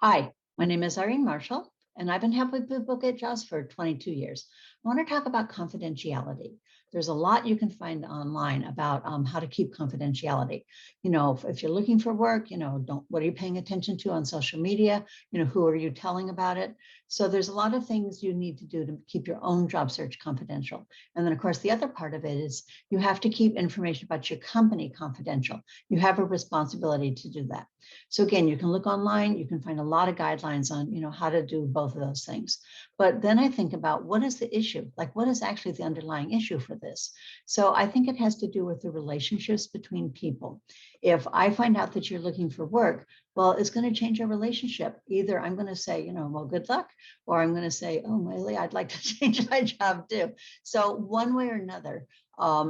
Hi, my name is Irene Marshall, and I've been helping people get jobs for 22 years. I want to talk about confidentiality. There's a lot you can find online about how to keep confidentiality. If you're looking for work, don't what are you paying attention to on social media? Who are you telling about it? So there's a lot of things you need to do to keep your own job search confidential. And then, of course, the other part of it is you have to keep information about your company confidential. You have a responsibility to do that. So again, you can look online, you can find a lot of guidelines on, how to do both of those things. But then I think about what is the issue? Like what is actually the underlying issue for this? So I think it has to do with the relationships between people. If I find out that you're looking for work, well, it's going to change our relationship. Either I'm going to say, well, good luck, or I'm going to say, oh, Miley, I'd like to change my job too. So one way or another,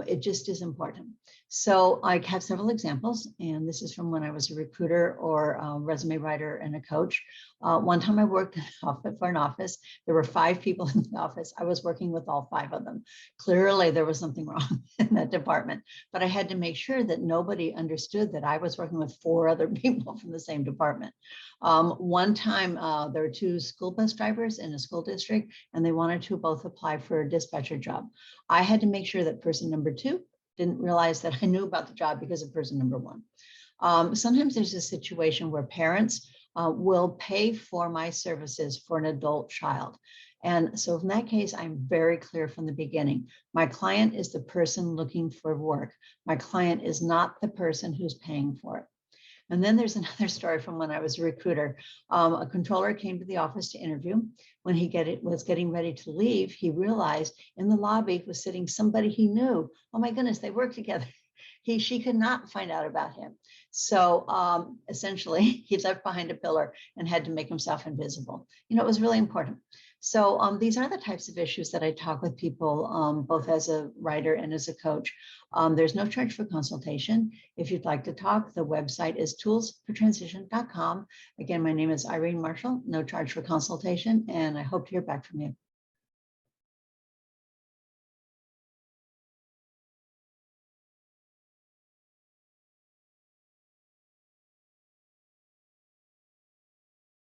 it just is important. So I have several examples, and this is from when I was a recruiter or a resume writer and a coach. One time I worked for an office. There were 5 people in the office. I was working with all 5 of them. Clearly, there was something wrong in that department, but I had to make sure that nobody understood that I was working with 4 other people from the same department. One time, there were 2 school bus drivers in a school district, and they wanted to both apply for a dispatcher job. I had to make sure that person number 2 didn't realize that I knew about the job because of person number 1. Sometimes there's a situation where parents will pay for my services for an adult child. And so in that case, I'm very clear from the beginning. My client is the person looking for work. My client is not the person who's paying for it. And then there's another story from when I was a recruiter. A controller came to the office to interview. When was getting ready to leave, he realized in the lobby was sitting somebody he knew. Oh my goodness, they work together. She could not find out about him. So essentially, he left behind a pillar and had to make himself invisible. It was really important. So these are the types of issues that I talk with people, both as a writer and as a coach. There's no charge for consultation. If you'd like to talk, the website is toolsfortransition.com. Again, my name is Irene Marshall, no charge for consultation, and I hope to hear back from you.